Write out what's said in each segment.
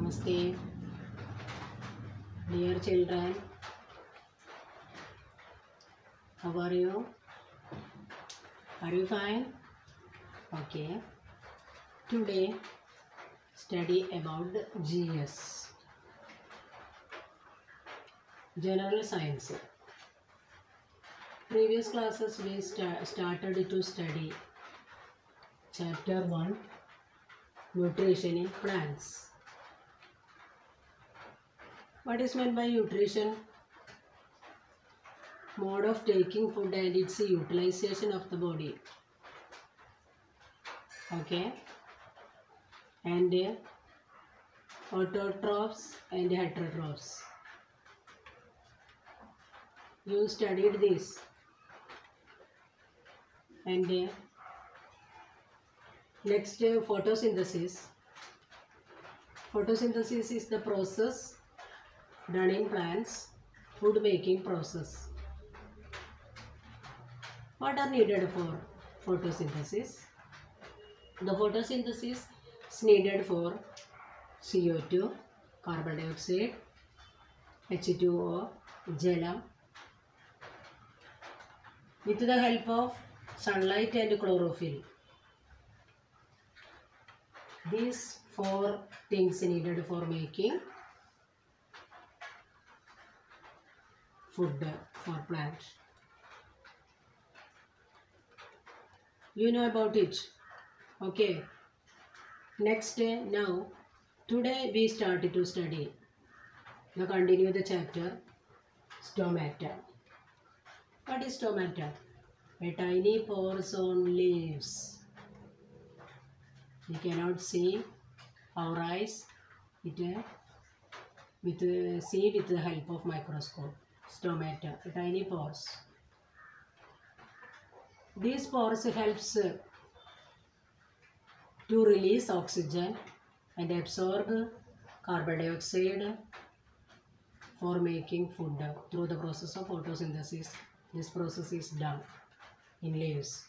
Namaste, dear children. How are you? Are you fine? Okay. Today, study about the GS, General Science. Previous classes we started to study Chapter 1, Nutrition in Plants. What is meant by nutrition? Mode of taking food and its utilization of the body. Okay. And autotrophs and heterotrophs. You studied this. And next, photosynthesis. Photosynthesis is the process done in plants, food making process. What are needed for photosynthesis? The photosynthesis is needed for CO2, carbon dioxide, H2O, Jala. With the help of sunlight and chlorophyll. These four things needed for making food for plants. You know about it. Okay. Next, now, today we started to study. Now continue the chapter, stomata. What is stomata? A tiny pores on leaves. We cannot see our eyes. See with the help of microscope. Stomata, tiny pores. These pores helps to release oxygen and absorb carbon dioxide for making food through the process of photosynthesis. This process is done in leaves.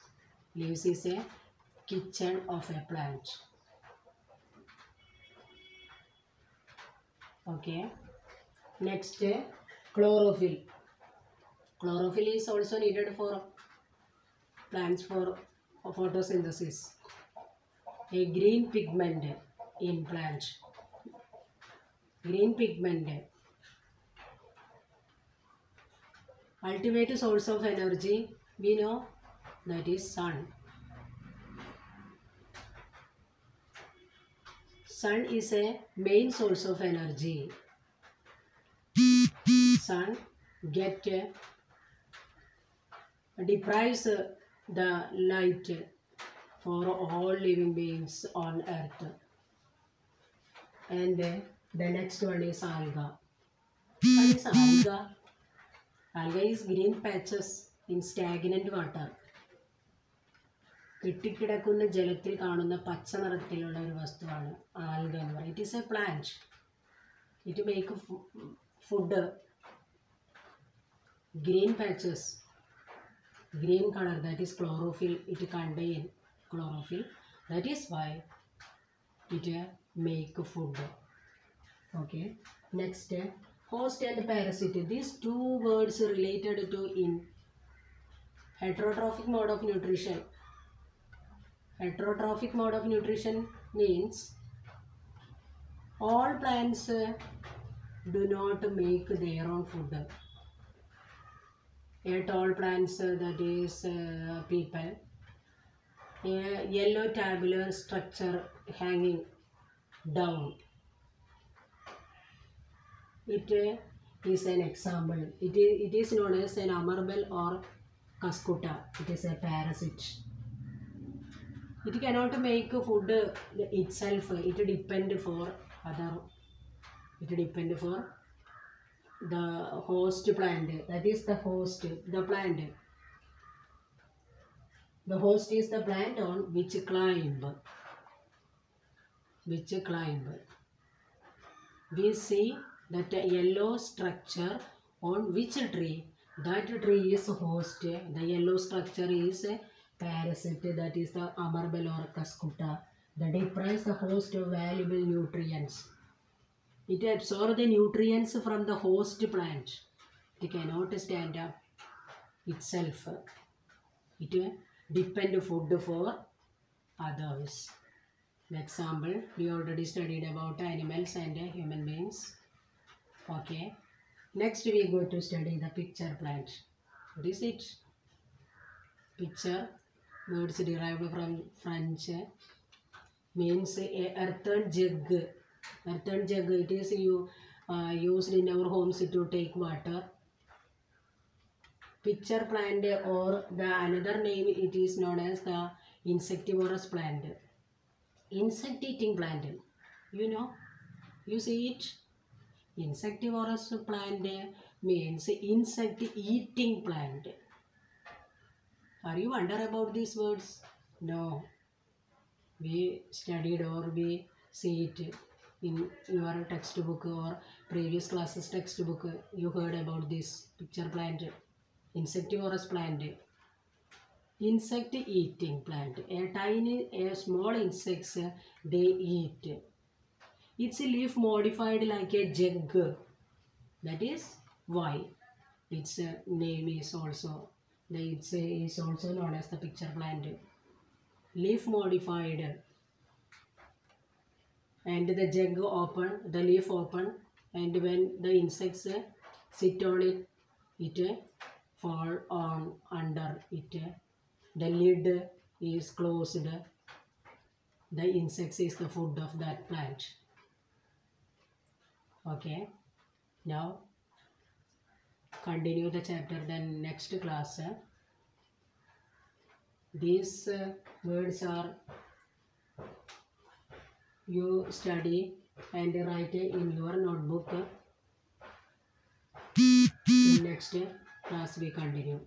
Leaves is a kitchen of a plant. Okay. Next, chlorophyll. Chlorophyll is also needed for plants for photosynthesis. A green pigment in plants. Green pigment. Ultimate source of energy, we know that is sun. Sun is a main source of energy. Sun deprives the light for all living beings on earth. And the next one is alga. What is alga? Alga is green patches in stagnant water. കെട്ടിക്കിടക്കുന്ന ജലത്തിൽ കാണുന്ന പച്ച നിറത്തിലുള്ള ഒരു വസ്തുവാണ് alga എന്ന് പറയുന്നത്. It is A plant. It make food. Green patches, green color, that is chlorophyll. It contain chlorophyll. That is why it make food. Okay. Next, host and parasite. These two words related to in heterotrophic mode of nutrition. Heterotrophic mode of nutrition means all plants do not make their own food. A tall plants, that is people. A yellow tabular structure hanging down. It is an example. It is known as an amarbel or cuscuta. It is a parasite. It cannot make food itself. It depend for other. It depend for the host plant. That is the host, the plant. The host is the plant on which climb. We see that yellow structure on which tree. That tree is host. The yellow structure is parasite, that is the amarbel or cuscuta, that deprives the host of valuable nutrients. It absorbs the nutrients from the host plant. It cannot stand up itself. It depends food for others. Example, we already studied about animals and human beings. Okay. Next we go to study the pitcher plant. What is it? Pitcher, words derived from French, means a earthen jug. Earthen jug, it is used in our homes to take water. Pitcher plant, or the another name, it is known as the insectivorous plant. Insect eating plant. You know? You see it? Insectivorous plant means insect eating plant. Are you wonder about these words? No. We studied or we see it in your textbook or previous classes textbook. You heard about this pitcher plant. Insectivorous plant. Insect eating plant. A small insects they eat. Its leaf modified like a jug. That is why its name is also, it is also known as the pitcher plant. Leaf modified, and the jug open, the leaf open, and when the insects sit on it, it fall on under it. The lid is closed. The insects is the food of that plant. Okay. Now continue the chapter then next class. These words are you study and write in your notebook. In next class we continue.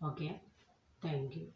Okay. Thank you.